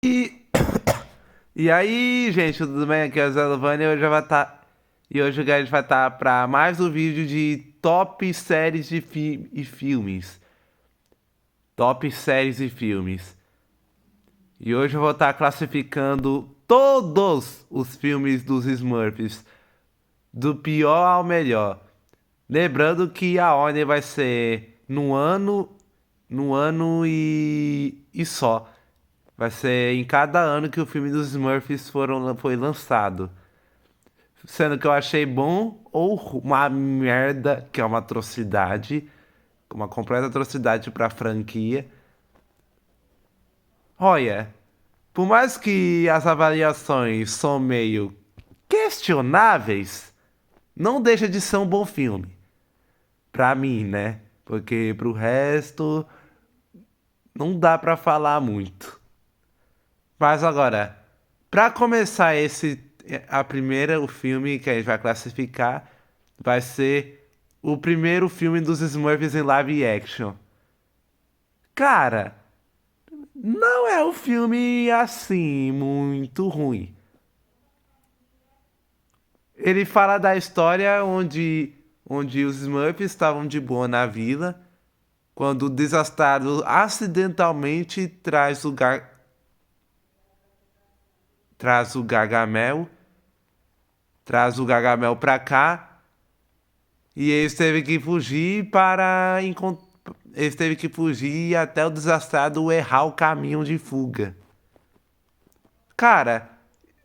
E, e aí, gente, tudo bem? Aqui é o Zé Lovani e hoje a gente vai estar para mais um vídeo de top séries de e filmes. Top séries e filmes. E hoje eu vou estar classificando todos os filmes dos Smurfs, do pior ao melhor. Lembrando que a ordem vai ser no ano e só. Vai ser em cada ano que o filme dos Smurfs foi lançado. Sendo que eu achei bom ou uma merda, que é uma atrocidade, uma completa atrocidade pra franquia. Olha, por mais que as avaliações são meio questionáveis, não deixa de ser um bom filme. Pra mim, né? Porque pro resto não dá pra falar muito. Mas agora, pra começar o filme que a gente vai classificar vai ser o primeiro filme dos Smurfs em live action. Cara, não é um filme assim muito ruim. Ele fala da história onde os Smurfs estavam de boa na vila quando o desastrado acidentalmente traz o Gargamel, traz o Gargamel pra cá e eles teve que fugir até o desastrado errar o caminho de fuga. Cara,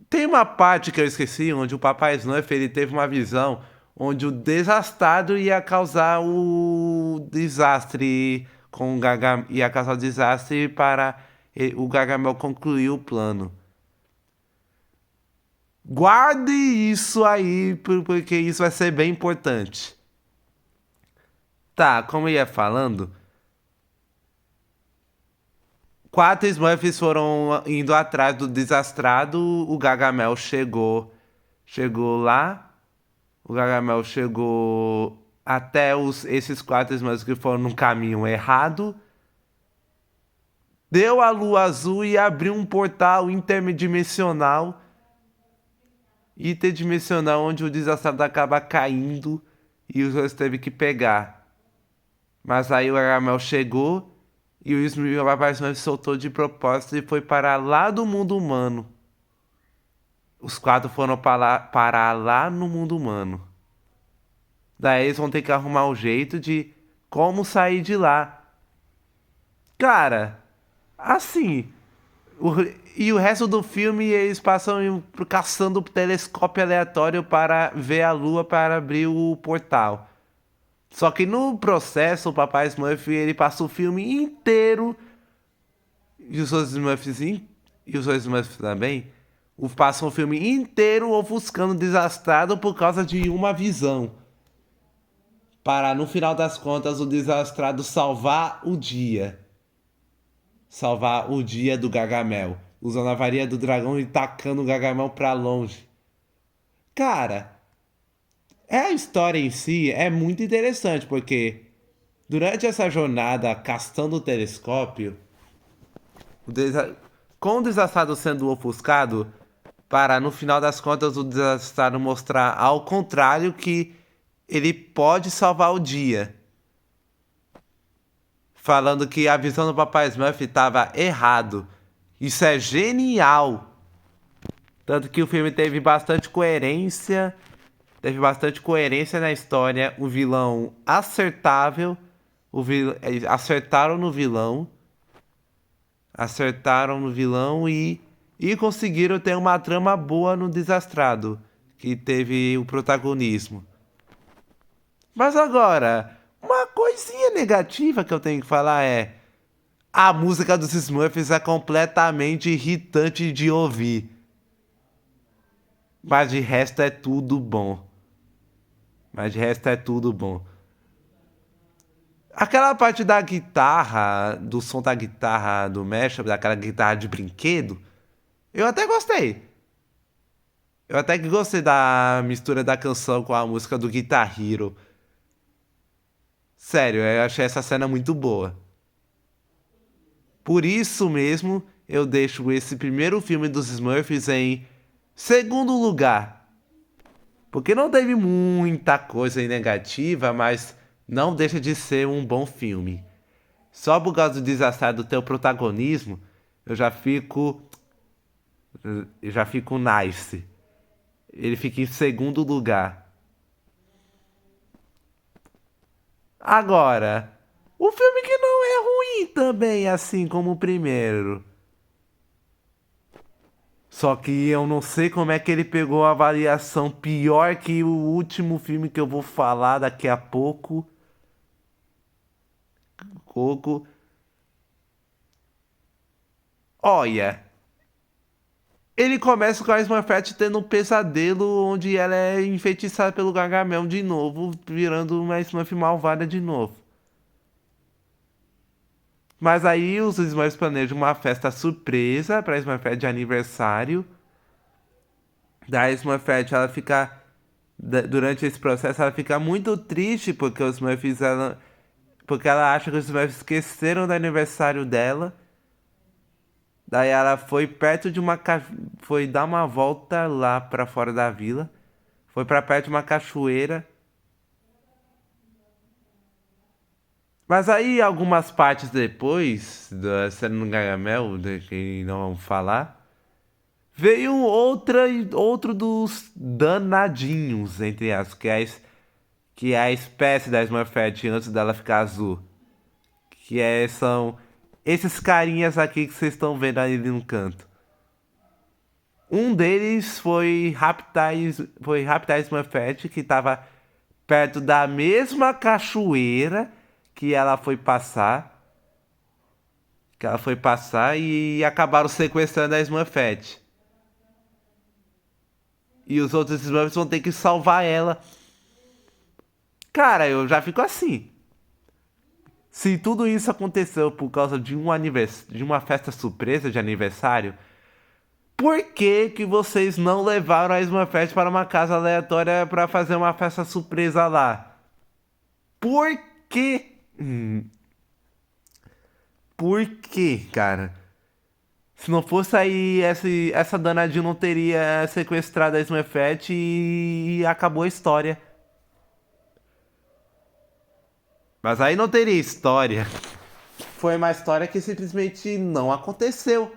tem uma parte que eu esqueci onde o Papai Smurf ele teve uma visão onde o desastrado ia causar o desastre ia causar o desastre para o Gargamel concluir o plano. Guarde isso aí porque isso vai ser bem importante. Tá, como eu ia falando, quatro Smurfs foram indo atrás do desastrado, o Gargamel chegou lá. O Gargamel chegou até esses quatro Smurfs que foram num caminho errado. Deu a lua azul e abriu um portal interdimensional onde o desastrado acaba caindo e os dois teve que pegar. Mas aí o Gargamel chegou e o Papai Smurf soltou de propósito e foi parar lá do mundo humano. Os quatro foram parar lá no mundo humano. Daí eles vão ter que arrumar o jeito de como sair de lá. Cara, assim. O, e o resto do filme eles passam caçando o telescópio aleatório para ver a lua para abrir o portal. Só que no processo, o Papai Smurf ele passa o filme inteiro e os outros Smurfs também passam o filme inteiro ofuscando o desastrado por causa de uma visão. Para no final das contas o desastrado salvar o dia do Gargamel, usando a varinha do dragão e tacando o Gargamel pra longe. Cara, a história em si é muito interessante, porque durante essa jornada castando o telescópio, o desa- com o desastrado sendo ofuscado, para no final das contas o desastrado mostrar ao contrário que ele pode salvar o dia. Falando que a visão do Papai Smurf estava errado. Isso é genial. Tanto que o filme teve bastante coerência na história, o vilão acertável, acertaram no vilão, acertaram no vilão e conseguiram ter uma trama boa no Desastrado, que teve o protagonismo. Mas agora, uma coisinha negativa que eu tenho que falar é a música dos Smurfs é completamente irritante de ouvir. Mas de resto é tudo bom. Mas de resto é tudo bom. Aquela parte da guitarra, do som da guitarra do mashup, daquela guitarra de brinquedo, eu até gostei. Eu até que gostei da mistura da canção com a música do Guitar Hero. Sério, eu achei essa cena muito boa. Por isso mesmo, eu deixo esse primeiro filme dos Smurfs em segundo lugar. Porque não teve muita coisa aí negativa, mas não deixa de ser um bom filme. Só por causa do desastrado do teu protagonismo, eu já fico. Eu já fico nice. Ele fica em segundo lugar. Agora, o filme que não é ruim também, assim como o primeiro. Só que eu não sei como é que ele pegou a avaliação pior que o último filme que eu vou falar daqui a pouco. Coco. Olha, ele começa com a Smurfette tendo um pesadelo onde ela é enfeitiçada pelo Gargamel de novo, virando uma Smurf malvada de novo. Mas aí os Smurfs planejam uma festa surpresa pra Smurfette de aniversário. Da Smurfette, ela fica. Durante esse processo, ela fica muito triste porque os Smurfs. Porque ela acha que os Smurfs esqueceram do aniversário dela. Daí ela foi perto de uma. Foi dar uma volta lá pra fora da vila. Foi pra perto de uma cachoeira. Mas aí, algumas partes depois da cena no Gargamel, de que não vamos falar. Veio outro dos danadinhos, entre as que é a espécie da Smurfette antes dela ficar azul. São esses carinhas aqui que vocês estão vendo ali no canto. Um deles foi raptar a Smurfette, que estava perto da mesma cachoeira que ela foi passar. Que ela foi passar e acabaram sequestrando a Smurfette. E os outros Smurfs vão ter que salvar ela. Cara, eu já fico assim. Se tudo isso aconteceu por causa de de uma festa surpresa de aniversário, por que que vocês não levaram a Smurfette para uma casa aleatória para fazer uma festa surpresa lá? Por quê? Por quê, cara? Se não fosse aí, essa danadinha não teria sequestrado a Smurfette e acabou a história. Mas aí não teria história. Foi uma história que simplesmente não aconteceu.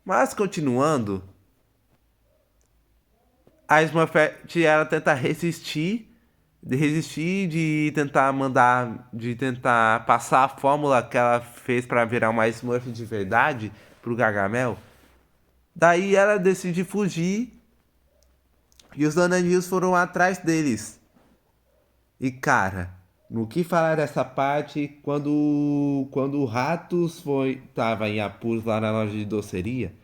Mas continuando, a Smurfette ela tenta de tentar de tentar passar a fórmula que ela fez pra virar uma Smurf de verdade pro Gargamel. Daí ela decide fugir e os Danadinhos foram atrás deles. E cara, no que falar dessa parte, quando o Ratos tava em apuros lá na loja de doceria,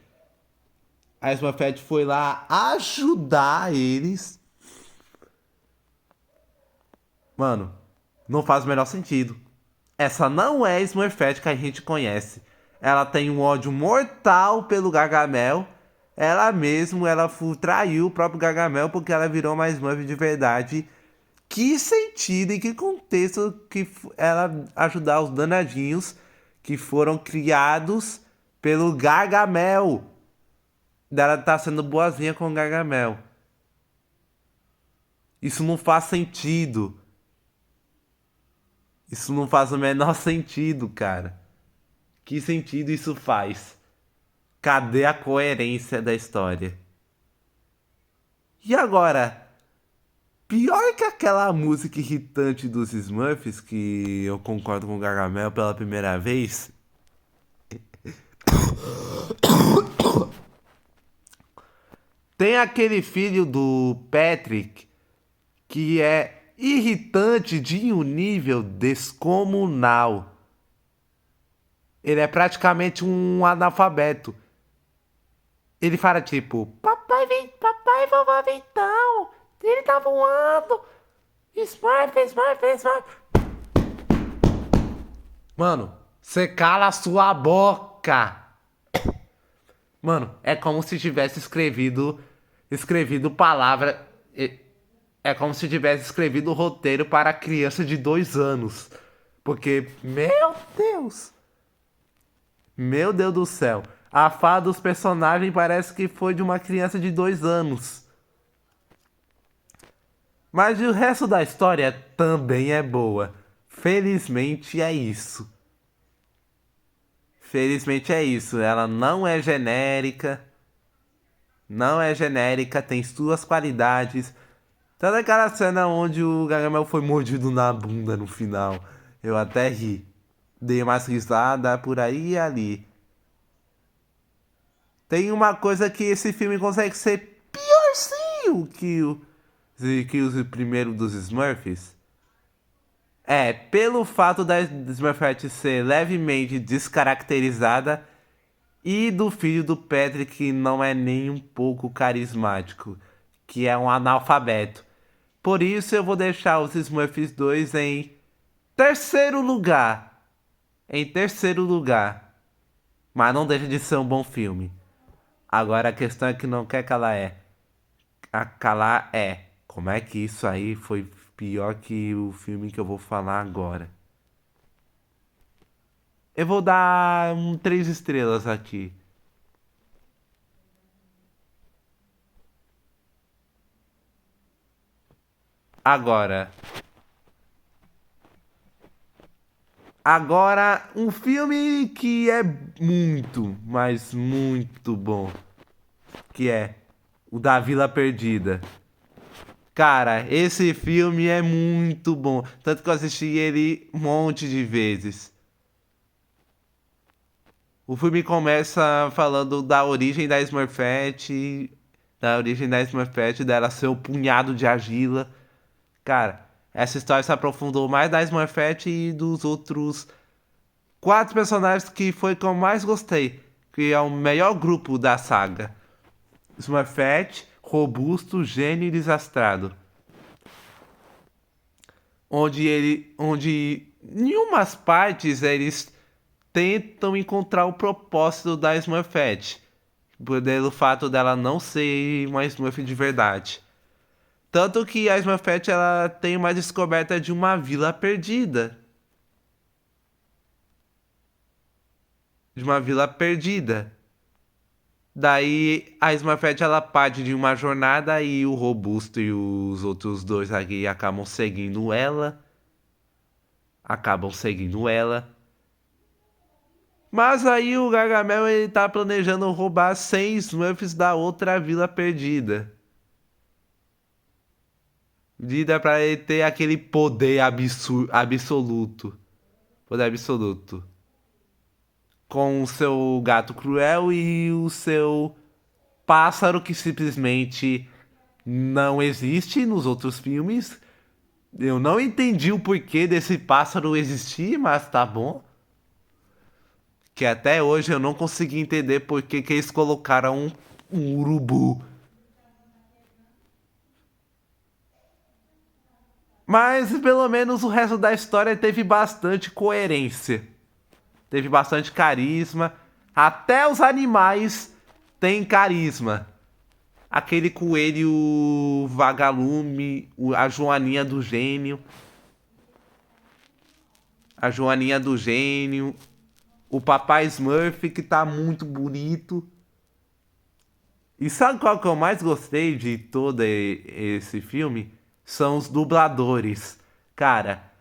a Smurfette foi lá ajudar eles. Mano, não faz o menor sentido. Essa não é a Smurfette que a gente conhece. Ela tem um ódio mortal pelo Gargamel. Ela traiu o próprio Gargamel porque ela virou uma Smurf de verdade. Que sentido e que contexto que ela ajudar os danadinhos que foram criados pelo Gargamel. Dela tá sendo boazinha com o Gargamel. Isso não faz sentido. Isso não faz o menor sentido, cara. Que sentido isso faz? Cadê a coerência da história? E agora? Pior que aquela música irritante dos Smurfs, que eu concordo com o Gargamel pela primeira vez. Tem aquele filho do Patrick que é irritante de um nível descomunal. Ele é praticamente um analfabeto. Ele fala tipo, papai, vovó então, ele tá voando. Smurf, Smurf, Smurf. Mano, você cala a sua boca. Mano, é como se tivesse escrevido palavra. É como se tivesse escrevido o roteiro para criança de 2 anos. Porque, meu Deus do céu. A fala dos personagens parece que foi de uma criança de 2 anos. Mas o resto da história também é boa. Felizmente é isso. Felizmente é isso. Ela não é genérica. Não é genérica, tem suas qualidades. Tanto aquela cena onde o Gargamel foi mordido na bunda no final. Eu até ri. Dei umas risadas por aí e ali. Tem uma coisa que esse filme consegue ser piorzinho que os primeiros dos Smurfs. É, pelo fato da Smurfette ser levemente descaracterizada e do filho do Patrick que não é nem um pouco carismático, que é um analfabeto. Por isso eu vou deixar os Smurfs 2 em terceiro lugar. Em terceiro lugar. Mas não deixa de ser um bom filme. Agora a questão é que não quer calar é. A calar é. Como é que isso aí foi pior que o filme que eu vou falar agora? Eu vou dar 3 estrelas aqui. Agora. Agora, um filme que é muito, mas muito bom. Que é o da Vila Perdida. Cara, esse filme é muito bom. Tanto que eu assisti ele um monte de vezes. O filme começa falando da origem da Smurfette. Da origem da Smurfette, dela ser o punhado de argila. Cara, essa história se aprofundou mais da Smurfette e dos outros 4 personagens que foi que eu mais gostei. Que é o melhor grupo da saga. Smurfette, Robusto, Gênio e Desastrado. Onde em umas partes eles tentam encontrar o propósito da Smurfette, pelo fato dela não ser uma Smurf de verdade. Tanto que a Smurfette ela tem uma descoberta de uma vila perdida. De uma vila perdida. Daí a Smurfette ela parte de uma jornada e o Robusto e os outros dois aqui acabam seguindo ela. Acabam seguindo ela. Mas aí o Gargamel ele tá planejando roubar 100 Smurfs da outra vila perdida. Perdida pra ele ter aquele poder absoluto. Poder absoluto. Com o seu gato cruel e o seu pássaro que simplesmente não existe nos outros filmes. Eu não entendi o porquê desse pássaro existir, mas tá bom. Que até hoje eu não consegui entender por que eles colocaram um urubu. Mas pelo menos o resto da história teve bastante coerência. Teve bastante carisma. Até os animais têm carisma. Aquele coelho vagalume, a Joaninha do Gênio. A Joaninha do Gênio. O Papai Smurf, que tá muito bonito. E sabe qual que eu mais gostei de todo esse filme? São os dubladores. Cara,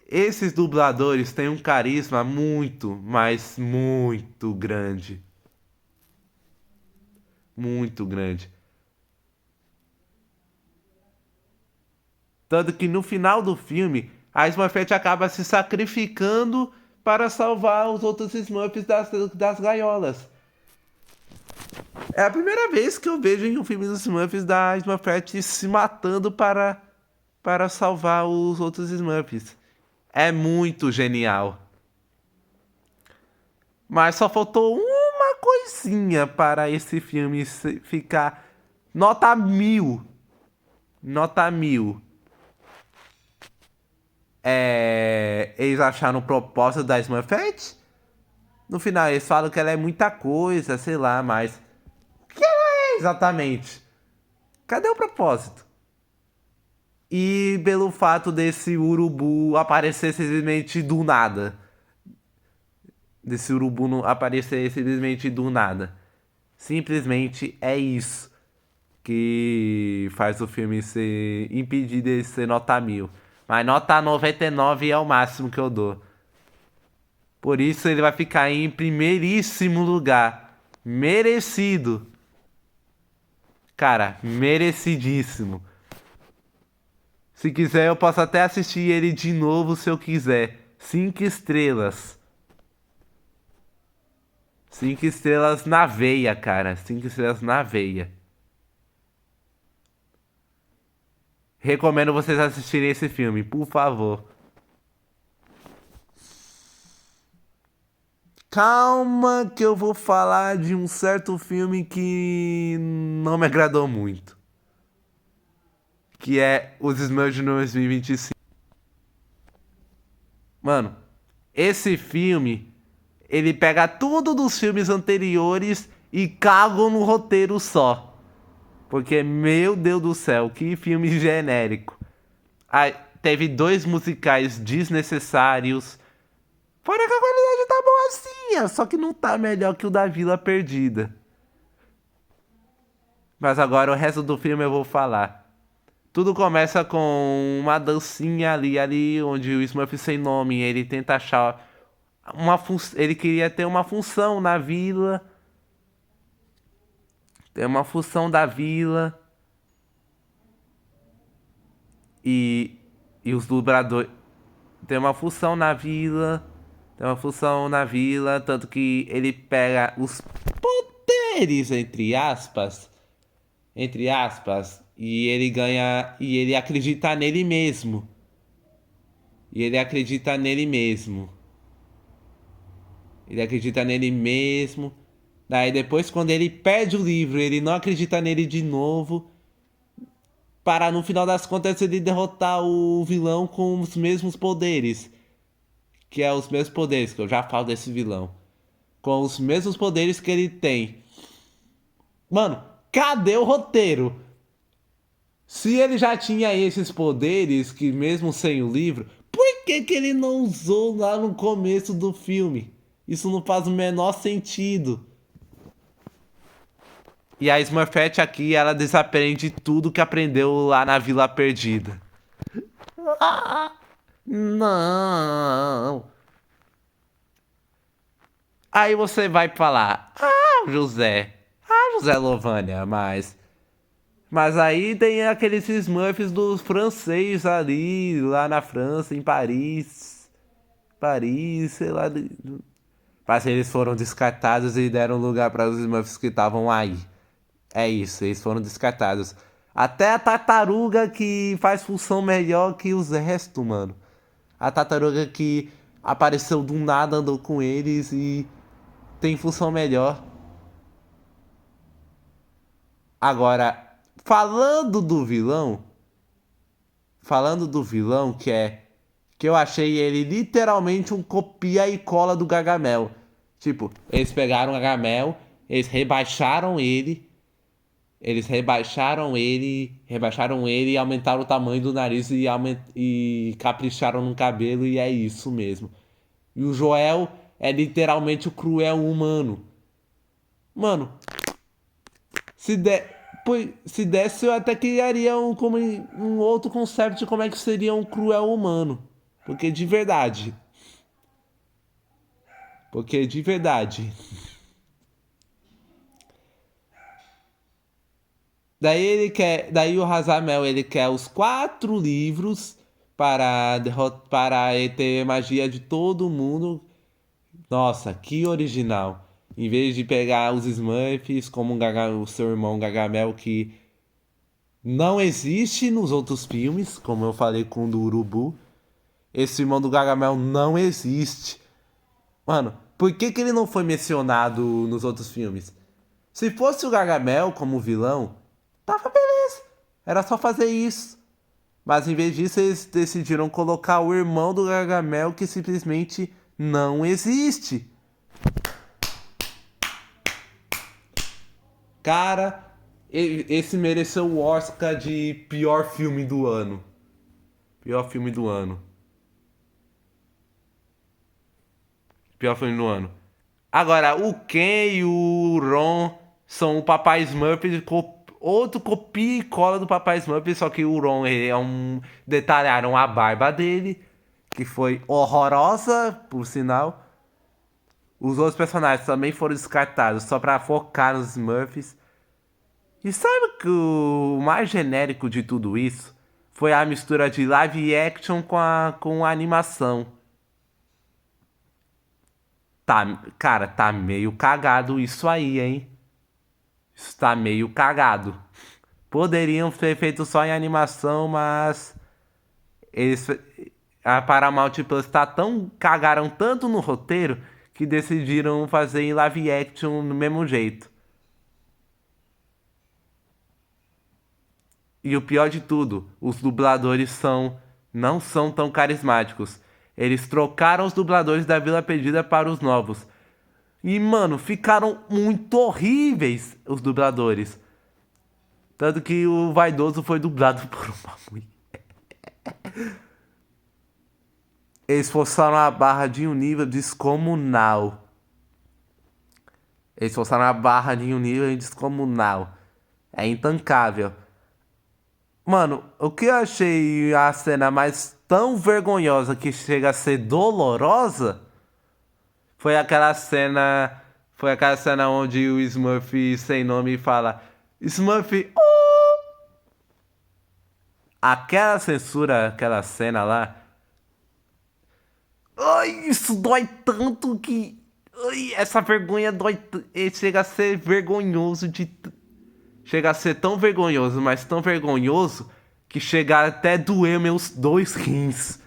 esses dubladores têm um carisma muito, mas muito grande. Muito grande. Tanto que no final do filme, a Smurfette acaba se sacrificando para salvar os outros Smurfs das gaiolas. É a primeira vez que eu vejo em um filme dos Smurfs da Smurfette se matando para salvar os outros Smurfs. É muito genial. Mas só faltou uma coisinha para esse filme ficar nota 1000. Nota 1000. Eles acharam o propósito da Smurfette? No final eles falam que ela é muita coisa, sei lá, mas o que ela é exatamente? Cadê o propósito? E pelo fato desse urubu aparecer simplesmente do nada. desse urubu não aparecer simplesmente do nada. Simplesmente é isso que faz o filme ser impedir de ser nota 1000. Mas nota 99 é o máximo que eu dou. Por isso ele vai ficar em primeiríssimo lugar. Merecido. Cara, merecidíssimo. Se quiser, eu posso até assistir ele de novo se eu quiser. 5 estrelas. 5 estrelas na veia, cara. 5 estrelas na veia. Recomendo vocês assistirem esse filme, por favor. Calma que eu vou falar de um certo filme que não me agradou muito. Que é Os Smurfs de 2025. Mano, esse filme, ele pega tudo dos filmes anteriores e caga no roteiro só. Porque, meu Deus do céu, que filme genérico. Aí, teve 2 musicais desnecessários. Fora que a qualidade tá boazinha, só que não tá melhor que o da Vila Perdida. Mas agora o resto do filme eu vou falar. Tudo começa com uma dancinha ali onde o Smurf sem nome, ele tenta achar ele queria ter uma função na vila. Ter uma função da vila. E, e os dubladores. Tem uma função na vila. Tem uma função na vila. Tanto que ele pega os poderes, entre aspas. Entre aspas. E ele ganha. E ele acredita nele mesmo. E ele acredita nele mesmo. Ele acredita nele mesmo. Daí depois, quando ele perde o livro, ele não acredita nele de novo. Para no final das contas ele derrotar o vilão com os mesmos poderes. Que é os mesmos poderes, que eu já falo desse vilão. Com os mesmos poderes que ele tem. Mano, cadê o roteiro? Se ele já tinha esses poderes, que mesmo sem o livro, por que ele não usou lá no começo do filme? Isso não faz o menor sentido. E a Smurfette aqui, ela desaprende tudo que aprendeu lá na Vila Perdida. Não. Aí você vai falar, José Lovânia, mas aí tem aqueles Smurfs dos francês ali, lá na França, em Paris, sei lá. Mas eles foram descartados e deram lugar para os Smurfs que estavam aí. É isso, eles foram descartados. Até a tartaruga que faz função melhor que os restos, mano. A tartaruga que apareceu do nada, andou com eles e tem função melhor. Agora, falando do vilão que eu achei ele literalmente um copia e cola do Gargamel. Tipo, eles pegaram o Gargamel, rebaixaram ele e aumentaram o tamanho do nariz e capricharam no cabelo e é isso mesmo. E o Joel é literalmente o cruel humano. Mano, se desse eu até criaria um outro conceito de como é que seria um cruel humano. Porque de verdade. Daí o Razamel ele quer os 4 livros para ter magia de todo mundo. Nossa, que original. Em vez de pegar os Smurfs como o seu irmão Gargamel que não existe nos outros filmes, como eu falei com o do Urubu. Esse irmão do Gargamel não existe. Mano, por que ele não foi mencionado nos outros filmes? Se fosse o Gargamel como vilão, tava beleza. Era só fazer isso. Mas em vez disso, eles decidiram colocar o irmão do Gargamel que simplesmente não existe. Cara, esse mereceu o Oscar de pior filme do ano. Pior filme do ano. Pior filme do ano. Agora, o Ken e o Ron são o Papai Smurf, outro copia e cola do Papai Smurf, só que o Ron ele é um. Detalharam a barba dele, que foi horrorosa, por sinal. Os outros personagens também foram descartados só pra focar nos Smurfs. E sabe que o mais genérico de tudo isso foi a mistura de live action com a animação. Tá, cara, tá meio cagado isso aí, hein? Isso tá meio cagado. Poderiam ter feito só em animação, mas eles a Paramount Plus tá tão cagaram tanto no roteiro que decidiram fazer em live action do mesmo jeito. E o pior de tudo, os dubladores não são tão carismáticos. Eles trocaram os dubladores da Vila Perdida para os novos. E, mano, ficaram muito horríveis os dubladores. Tanto que o Vaidoso foi dublado por uma mulher. Eles forçaram a barra de um nível descomunal. Eles forçaram a barra de um nível descomunal. É intancável. Mano, o que eu achei a cena mais tão vergonhosa que chega a ser dolorosa foi aquela cena. Foi aquela cena onde o Smurf sem nome fala Smurf. Oh! Aquela censura, aquela cena lá. Ai, isso dói tanto que. Ai, essa vergonha dói. Chega a ser vergonhoso de. Chega a ser tão vergonhoso, mas tão vergonhoso que chega até doer meus dois rins.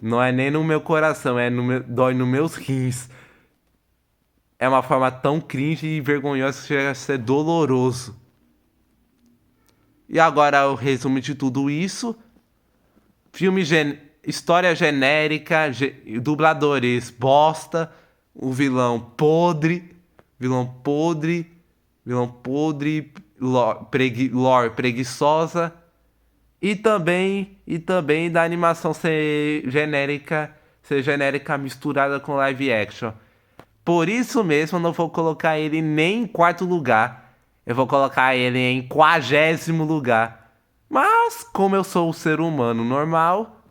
Não é nem no meu coração, dói nos meus rins. É uma forma tão cringe e vergonhosa que chega a ser doloroso. E agora o resumo de tudo isso. História genérica, dubladores bosta, o vilão podre, vilão podre, vilão podre, lore preguiçosa e também da animação ser genérica misturada com live action. Por isso mesmo eu não vou colocar ele nem em quarto lugar. Eu vou colocar ele em 40º lugar. Mas como eu sou um ser humano normal,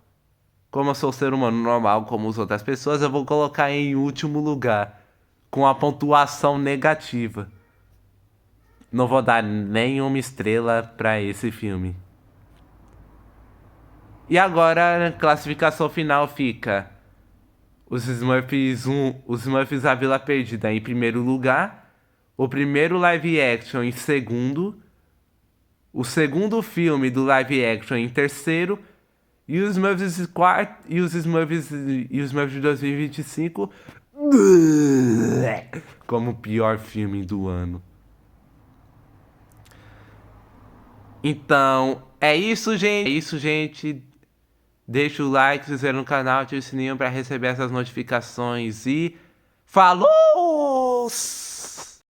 como eu sou um ser humano normal como as outras pessoas, eu vou colocar em último lugar, com a pontuação negativa. Não vou dar nenhuma estrela pra esse filme. E agora a classificação final fica os Smurfs A Vila Perdida em primeiro lugar, o primeiro live action em segundo, o segundo filme do live action em terceiro e os Smurfs quarto e os Smurfs de 2025 como o pior filme do ano. Então, é isso, gente. É isso, gente. Deixa o like, se inscreva no canal, ative o sininho para receber essas notificações e falou!